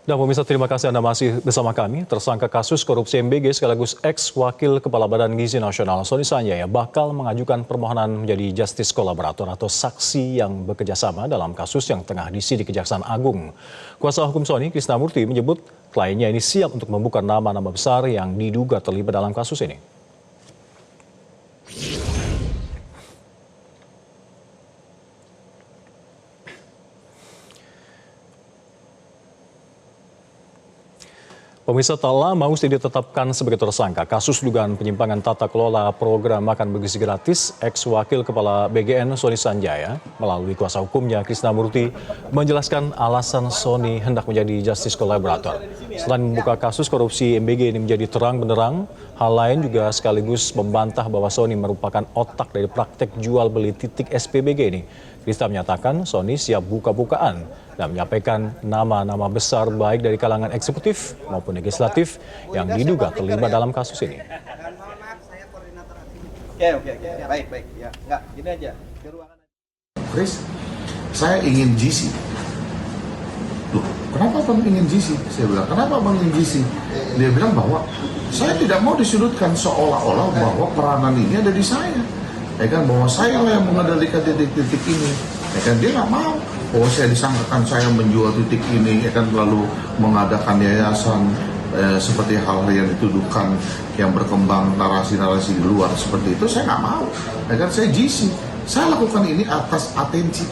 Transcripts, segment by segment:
Dan pemirsa, terima kasih Anda masih bersama kami. Tersangka kasus korupsi MBG sekaligus ex-wakil Kepala Badan Gizi Nasional Sony Sanjaya bakal mengajukan permohonan menjadi justice kolaborator atau saksi yang bekerja sama dalam kasus yang tengah disidik Kejaksaan Agung. Kuasa hukum Sony, Krisnamurti, menyebut kliennya ini siap untuk membuka nama-nama besar yang diduga terlibat dalam kasus ini. Pemirsa, tak lama Usti ditetapkan sebagai tersangka kasus dugaan penyimpangan tata kelola program makan bergizi gratis ex-wakil Kepala BGN Sony Sanjaya. Melalui kuasa hukumnya, Krisnamurti menjelaskan alasan Sony hendak menjadi justice collaborator. Selain membuka kasus korupsi MBG ini menjadi terang benderang, hal lain juga sekaligus membantah bahwa Sony merupakan otak dari praktek jual beli titik SPBG ini. Krista menyatakan Sony siap buka-bukaan dan menyampaikan nama-nama besar baik dari kalangan eksekutif maupun legislatif yang diduga terlibat dalam kasus ini. Oke. Baik. Ya, enggak, gini aja. Chris, saya ingin GC. Loh, kenapa Bang ingin GC? Saya bilang, kenapa Bang ingin GC? Dia bilang bahwa saya tidak mau disudutkan seolah-olah bahwa peranan ini ada di saya. Ya kan, bahwa saya lah yang mengendalikan titik-titik ini. Ya kan, dia nggak mau. Oh, saya disangkakan saya menjual titik ini, ya kan, lalu mengadakan yayasan seperti hal-hal yang dituduhkan yang berkembang narasi-narasi di luar seperti itu, saya nggak mau. Ya kan, saya GC. Saya lakukan ini atas atensi.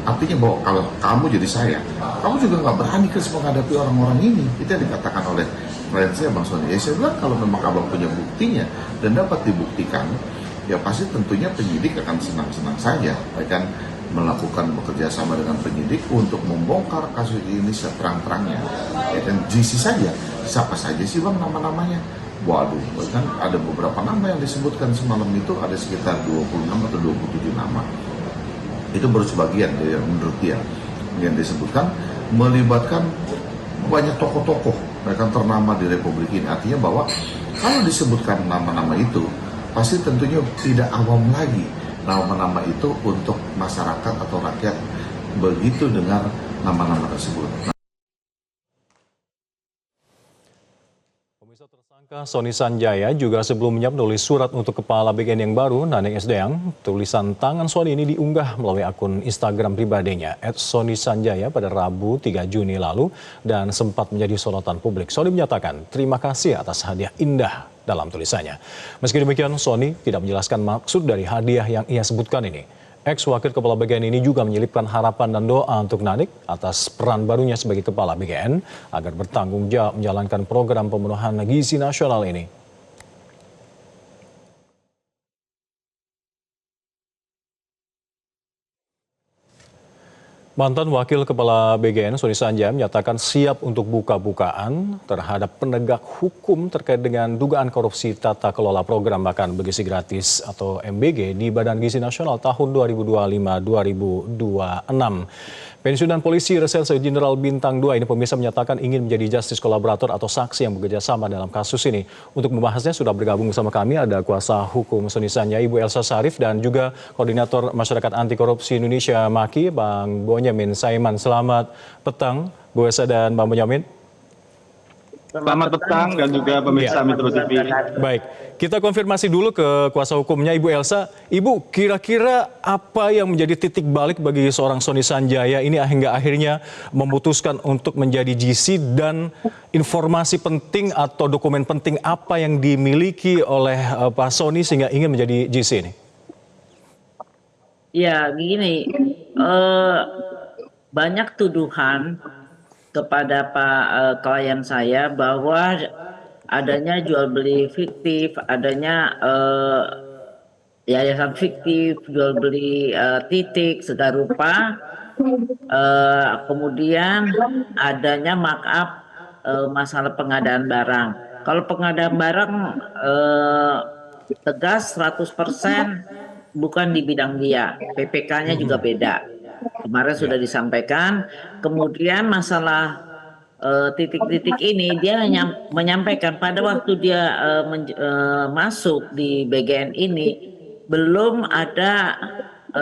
Artinya bahwa kalau kamu jadi saya, kamu juga nggak berani menghadapi orang-orang ini. Itu yang dikatakan oleh klien saya, Bang Sony. Ya, saya bilang kalau memang abang punya buktinya dan dapat dibuktikan, ya pasti tentunya penyidik akan senang-senang saja, ya kan, melakukan bekerja sama dengan penyidik untuk membongkar kasus ini seterang-terangnya. Ya kan, GC saja, siapa saja sih Bang nama-namanya? Waduh, kan ada beberapa nama yang disebutkan semalam itu, ada sekitar 26 atau 27 nama. Itu baru sebagian dari yang menurut dia yang disebutkan, melibatkan banyak tokoh-tokoh mereka ternama di Republik ini. Artinya bahwa kalau disebutkan nama-nama itu, pasti tentunya tidak awam lagi nama-nama itu untuk masyarakat atau rakyat begitu dengar nama-nama tersebut. Pemirsa, tersangka Sony Sanjaya juga sebelumnya menulis surat untuk Kepala BGN yang baru, Naneng Esdeang. Tulisan tangan Sony ini diunggah melalui akun Instagram pribadinya @sonysanjaya pada Rabu 3 Juni lalu dan sempat menjadi sorotan publik. Sony menyatakan terima kasih atas hadiah indah dalam tulisannya. Meski demikian, Sony tidak menjelaskan maksud dari hadiah yang ia sebutkan ini. Ex-wakil Kepala BGN ini juga menyelipkan harapan dan doa untuk Nanik atas peran barunya sebagai Kepala BGN agar bertanggung jawab menjalankan program pemenuhan gizi nasional ini. Mantan Wakil Kepala BGN Sony Sanjaya menyatakan siap untuk buka-bukaan terhadap penegak hukum terkait dengan dugaan korupsi tata kelola program makan bergizi gratis atau MBG di Badan Gizi Nasional tahun 2025-2026. Pensiunan Polisi Reserse Jenderal Bintang 2 ini pemirsa menyatakan ingin menjadi justice kolaborator atau saksi yang bekerja sama dalam kasus ini. Untuk membahasnya sudah bergabung bersama kami ada kuasa hukum Sony Sanjaya Ibu Elsa Sarif dan juga Koordinator Masyarakat Anti Korupsi Indonesia MAKI Bang Bonyamin Saiman. Selamat petang Bu Elsa dan Bang Bonyamin. Selamat petang dan juga pemirsa Metro TV. Baik, kita konfirmasi dulu ke kuasa hukumnya Ibu Elsa. Ibu, kira-kira apa yang menjadi titik balik bagi seorang Sony Sanjaya ini hingga akhirnya memutuskan untuk menjadi GC dan informasi penting atau dokumen penting apa yang dimiliki oleh Pak Sony sehingga ingin menjadi GC ini? Ya, gini, banyak tuduhan kepada klien saya bahwa adanya jual beli fiktif, adanya yayasan fiktif, jual beli titik segala rupa, kemudian adanya markup masalah pengadaan barang. Kalau pengadaan barang tegas 100% bukan di bidang dia, PPK-nya juga beda. Kemarin sudah disampaikan. Kemudian masalah titik-titik ini dia menyampaikan pada waktu dia masuk di BGN ini belum ada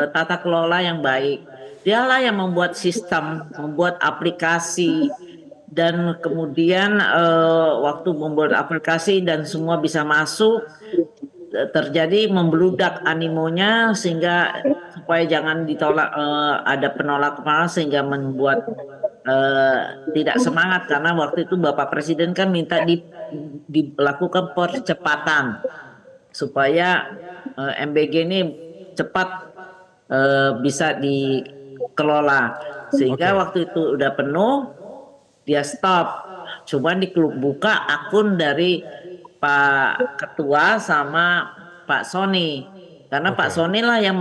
tata kelola yang baik. Dialah yang membuat sistem, membuat aplikasi, dan kemudian waktu membuat aplikasi dan semua bisa masuk, terjadi membludak animonya sehingga supaya jangan ditolak, ada penolakan sehingga membuat tidak semangat, karena waktu itu Bapak Presiden kan minta dilakukan percepatan supaya MBG ini cepat bisa dikelola, sehingga waktu itu udah penuh dia stop, cuman dibuka akun dari Pak Ketua sama Pak Sony, karena Pak Sony lah yang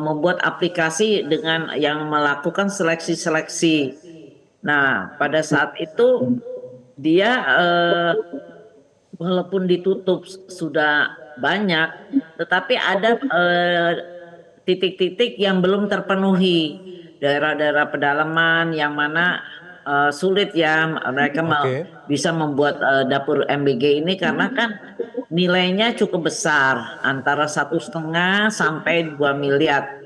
membuat aplikasi dengan yang melakukan seleksi-seleksi. Nah pada saat itu dia walaupun ditutup sudah banyak, tetapi ada titik-titik yang belum terpenuhi, daerah-daerah pedalaman yang mana sulit ya mereka bisa membuat dapur MBG ini, karena kan nilainya cukup besar, antara 1,5 sampai 2 miliar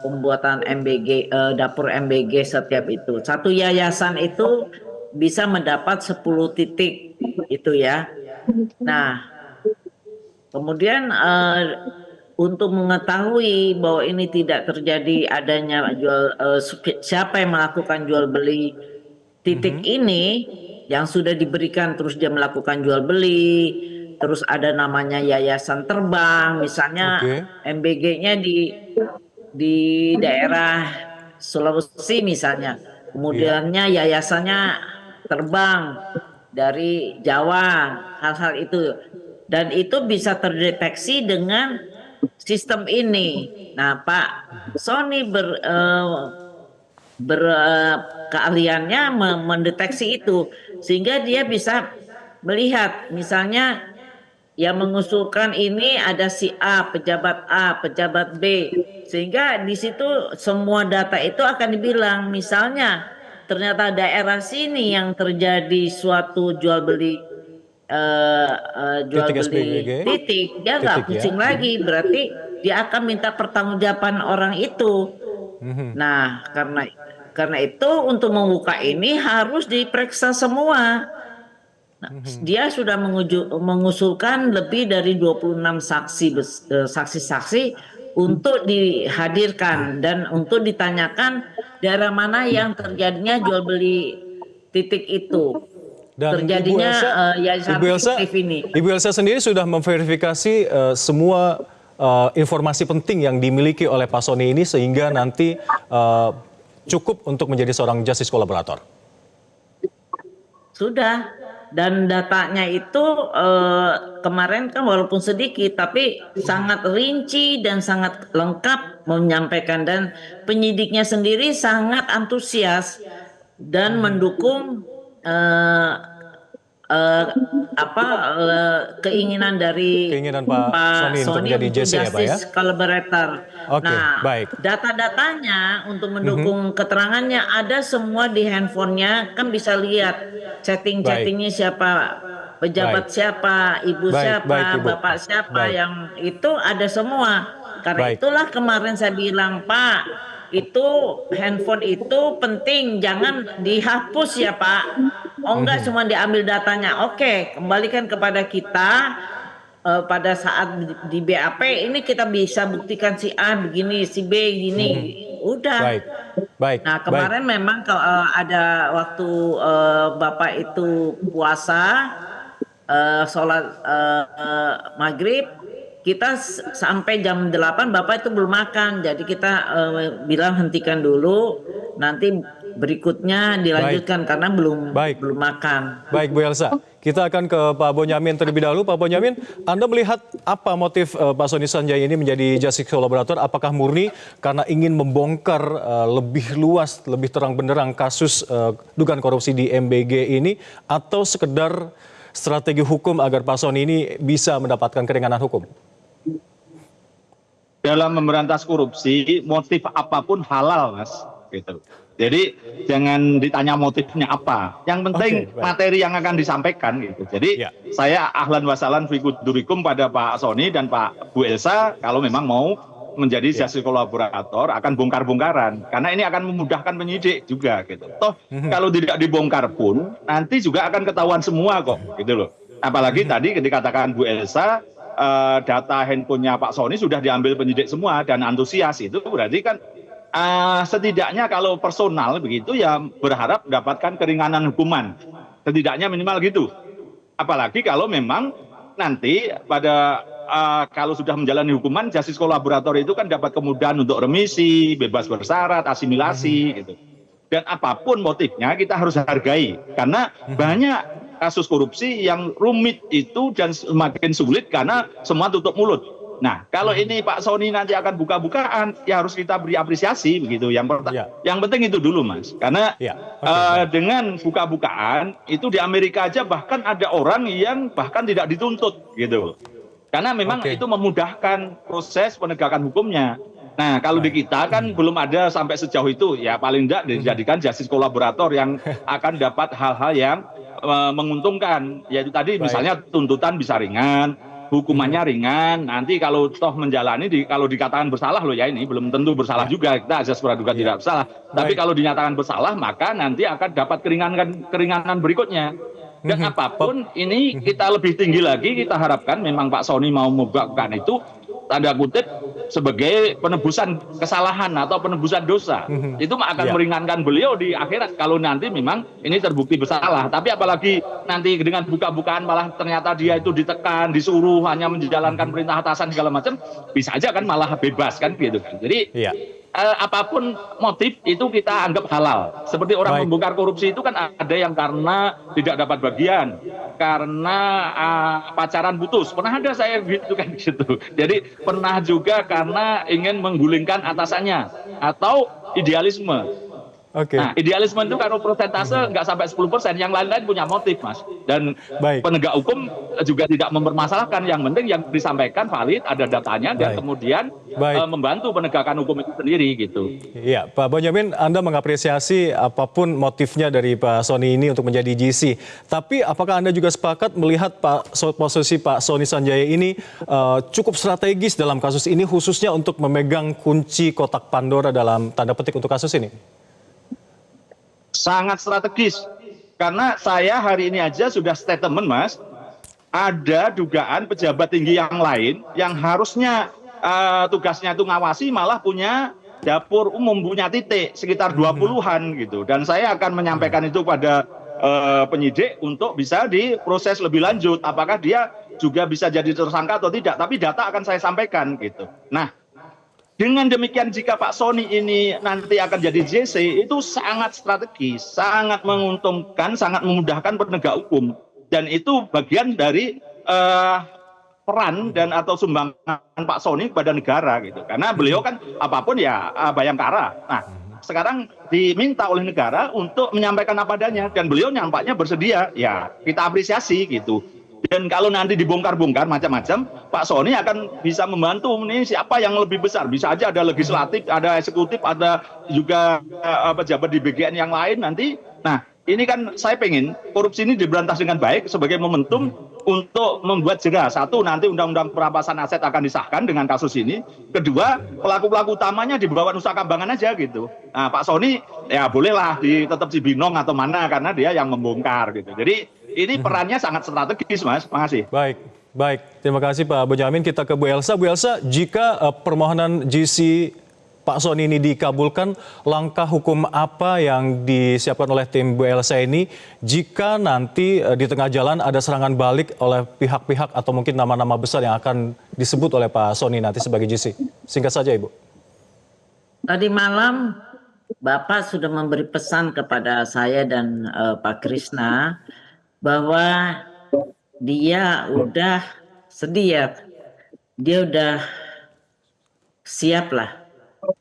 pembuatan MBG, dapur MBG setiap itu. Satu yayasan itu bisa mendapat 10 titik itu ya. Nah kemudian untuk mengetahui bahwa ini tidak terjadi adanya siapa yang melakukan jual beli titik ini yang sudah diberikan, terus dia melakukan jual beli, terus ada namanya yayasan terbang, misalnya MBG-nya di daerah Sulawesi misalnya, kemudiannya yayasannya terbang dari Jawa, hal-hal itu, dan itu bisa terdeteksi dengan sistem ini. Nah Pak Sony keahliannya mendeteksi itu, sehingga dia bisa melihat misalnya yang mengusulkan ini ada si A, pejabat B, sehingga di situ semua data itu akan dibilang, misalnya ternyata daerah sini yang terjadi suatu jual beli titik, dia nggak pusing lagi, berarti dia akan minta pertanggungjawaban orang itu. Nah karena itu untuk membuka ini harus diperiksa semua. Nah, dia sudah mengusulkan lebih dari 26 saksi-saksi untuk dihadirkan dan untuk ditanyakan daerah mana yang terjadinya jual beli titik itu. Dan terjadinya Ibu Elsa sendiri sudah memverifikasi semua informasi penting yang dimiliki oleh Pak Sony ini sehingga nanti cukup untuk menjadi seorang justice kolaborator. Sudah, dan datanya itu kemarin kan walaupun sedikit tapi sangat rinci dan sangat lengkap menyampaikan, dan penyidiknya sendiri sangat antusias dan mendukung keinginan dari Pak Sony untuk justice collaborator. Nah, data-datanya untuk mendukung keterangannya ada semua di handphonenya, kan bisa lihat chatting-chattingnya siapa, pejabat siapa, ibu siapa, bapak siapa, yang itu ada semua. Karena itulah kemarin saya bilang, Pak, itu handphone itu penting, jangan dihapus ya Pak. Oh enggak, cuma diambil datanya. Oke, kembalikan kepada kita pada saat di BAP ini kita bisa buktikan si A begini, si B gini. Udah. Nah kemarin memang kalau ada waktu Bapak itu puasa, sholat maghrib, kita sampai jam 8 Bapak itu belum makan, jadi kita bilang hentikan dulu, nanti berikutnya dilanjutkan karena belum makan. Baik Bu Elsa, kita akan ke Pak Bonyamin terlebih dahulu. Pak Bonyamin, Anda melihat apa motif Pak Sony Sanjaya ini menjadi justice collaborator? Apakah murni karena ingin membongkar lebih luas, lebih terang benderang kasus dugaan korupsi di MBG ini, atau sekedar strategi hukum agar Pak Sony ini bisa mendapatkan keringanan hukum? Dalam memberantas korupsi, motif apapun halal, Mas. Gitu. Jadi jangan ditanya motifnya apa. Yang penting materi yang akan disampaikan. Gitu. Jadi saya ahlan wasalan fi kudurikum pada Pak Sony dan Bu Elsa, kalau memang mau menjadi justice kolaborator akan bongkar-bongkaran, karena ini akan memudahkan penyidik juga gitu. Toh kalau tidak dibongkar pun nanti juga akan ketahuan semua kok gitu loh. Apalagi tadi dikatakan Bu Elsa, data handphonenya Pak Sony sudah diambil penyidik semua dan antusias, itu berarti kan setidaknya kalau personal begitu ya berharap mendapatkan keringanan hukuman, setidaknya minimal gitu. Apalagi kalau memang nanti pada kalau sudah menjalani hukuman, justice kolaborator itu kan dapat kemudahan untuk remisi, bebas bersyarat, asimilasi gitu. Dan apapun motifnya kita harus hargai, karena banyak kasus korupsi yang rumit itu dan semakin sulit karena semua tutup mulut. Nah, kalau ini Pak Sony nanti akan buka-bukaan, ya harus kita beri apresiasi begitu. Yang penting itu dulu, Mas. Karena dengan buka-bukaan itu di Amerika aja bahkan ada orang yang bahkan tidak dituntut gitu. Karena memang itu memudahkan proses penegakan hukumnya. Nah, kalau di kita kan belum ada sampai sejauh itu, ya paling tidak dijadikan justice kolaborator yang akan dapat hal-hal yang menguntungkan. Yaitu tadi misalnya tuntutan bisa ringan, hukumannya ringan. Nanti kalau toh menjalani, kalau dikatakan bersalah loh ya, ini belum tentu bersalah juga, kita asas praduga tidak bersalah. Tapi kalau dinyatakan bersalah, maka nanti akan dapat keringanan berikutnya. Dan apapun ini kita lebih tinggi lagi, kita harapkan memang Pak Sony mau membukakan itu tanda kutip sebagai penebusan kesalahan atau penebusan dosa. Itu akan meringankan beliau di akhirat kalau nanti memang ini terbukti bersalah. Tapi apalagi nanti dengan buka-bukaan malah ternyata dia itu ditekan, disuruh hanya menjalankan perintah atasan segala macam, bisa aja kan malah bebas kan gitu kan. Jadi apapun motif itu kita anggap halal. Seperti orang membongkar korupsi itu kan ada yang karena tidak dapat bagian, karena pacaran putus. Pernah ada saya gitu kan gitu. Jadi pernah juga karena ingin menggulingkan atasannya atau idealisme. Nah, idealisme itu kalau persentase nggak sampai 10%, yang lain-lain punya motif, Mas. Dan penegak hukum juga tidak mempermasalahkan. Yang penting yang disampaikan valid, ada datanya, dan kemudian membantu penegakan hukum itu sendiri gitu. Iya, Pak Bonyamin, Anda mengapresiasi apapun motifnya dari Pak Sony ini untuk menjadi GC. Tapi apakah Anda juga sepakat melihat posisi Pak Sony Sanjaya ini cukup strategis dalam kasus ini, khususnya untuk memegang kunci kotak Pandora dalam tanda petik untuk kasus ini? Sangat strategis, karena saya hari ini aja sudah statement, Mas, ada dugaan pejabat tinggi yang lain yang harusnya tugasnya itu ngawasi malah punya dapur umum, punya titik sekitar 20-an gitu. Dan saya akan menyampaikan itu pada penyidik untuk bisa diproses lebih lanjut, apakah dia juga bisa jadi tersangka atau tidak, tapi data akan saya sampaikan gitu. Nah, dengan demikian jika Pak Sony ini nanti akan jadi JC, itu sangat strategis, sangat menguntungkan, sangat memudahkan penegak hukum. Dan itu bagian dari peran dan atau sumbangan Pak Sony kepada negara gitu. Karena beliau kan apapun ya Bayangkara. Nah, sekarang diminta oleh negara untuk menyampaikan apa adanya, dan beliau nampaknya bersedia. Ya, kita apresiasi gitu. Dan kalau nanti dibongkar-bongkar macam-macam, Pak Sony akan bisa membantu ini siapa yang lebih besar. Bisa aja ada legislatif, ada eksekutif, ada juga pejabat di BGN yang lain nanti. Nah, ini kan saya pengen korupsi ini diberantas dengan baik sebagai momentum untuk membuat jerah. Satu, nanti undang-undang perampasan aset akan disahkan dengan kasus ini. Kedua, pelaku-pelaku utamanya dibawa Nusa Kambangan aja gitu. Nah, Pak Sony ya bolehlah tetap Cibinong atau mana, karena dia yang membongkar gitu. Jadi ini perannya sangat strategis, Mas. Makasih. Baik. Terima kasih Pak Bonyamin. Kita ke Bu Elsa. Bu Elsa, jika permohonan GC Pak Sony ini dikabulkan, langkah hukum apa yang disiapkan oleh tim Bu Elsa ini jika nanti di tengah jalan ada serangan balik oleh pihak-pihak atau mungkin nama-nama besar yang akan disebut oleh Pak Sony nanti sebagai GC? Singkat saja, Ibu. Tadi malam Bapak sudah memberi pesan kepada saya dan Pak Krisna bahwa dia udah sedia, dia udah siap lah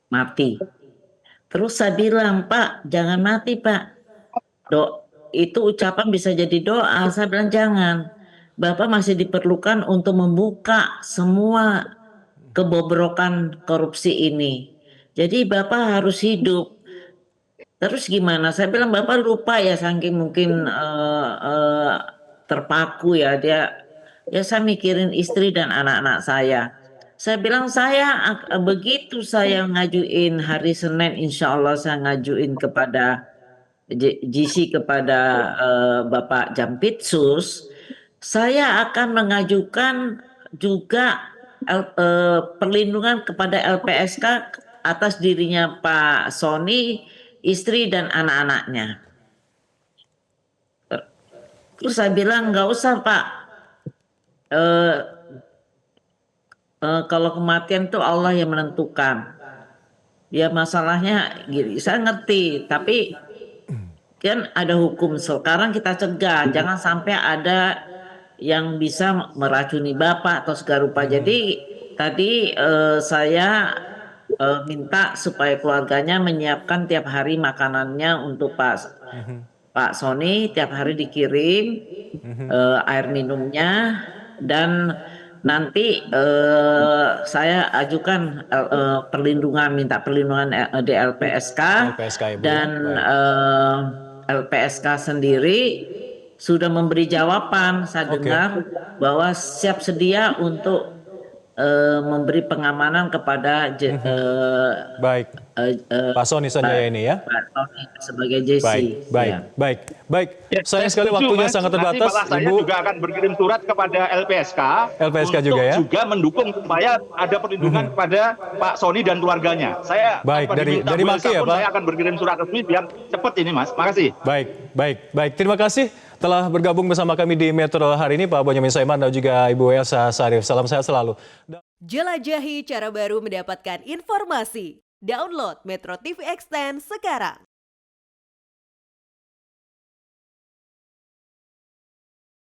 mati. Terus saya bilang, Pak, jangan mati, Pak. Itu ucapan bisa jadi doa. Saya bilang jangan. Bapak masih diperlukan untuk membuka semua kebobrokan korupsi ini. Jadi Bapak harus hidup. Terus gimana? Saya bilang Bapak lupa ya, saking mungkin terpaku ya. Dia saya mikirin istri dan anak-anak saya. Saya bilang begitu saya ngajuin hari Senin, insya Allah saya ngajuin kepada GC kepada Bapak Jampitsus, saya akan mengajukan juga perlindungan kepada LPSK atas dirinya Pak Sony, istri dan anak-anaknya. Terus saya bilang nggak usah Pak, kalau kematian itu Allah yang menentukan. Ya masalahnya gini, saya ngerti, tapi kan ada hukum. Sekarang kita cegah, jangan sampai ada yang bisa meracuni Bapak atau segala rupa. Jadi tadi saya minta supaya keluarganya menyiapkan tiap hari makanannya untuk Pak Sony, tiap hari dikirim air minumnya, dan nanti saya ajukan minta perlindungan di LPSK, Ibu, dan LPSK sendiri sudah memberi jawaban. Saya dengar bahwa siap sedia untuk memberi pengamanan kepada baik, Pak Sony Sanjaya ini ya. Pak Sony sebagai JC. Baik. Sayang sekali waktunya sangat terbatas. Saya Ibu juga akan berkirim surat kepada LPSK LPSK untuk juga ya. juga mendukung supaya ada perlindungan kepada Pak Sony dan keluarganya. Saya Baik, tanpa diminta dari Bu Maki Elsa ya, pun, Pak? saya akan berkirim surat resmi biar cepat ini, Mas. Makasih. Baik. Terima kasih telah bergabung bersama kami di Metro hari ini, Pak Bonyamin Saiman dan juga Ibu Elsa Sarif. Salam sehat selalu. Jelajahi cara baru mendapatkan informasi. Download Metro TV Extend sekarang.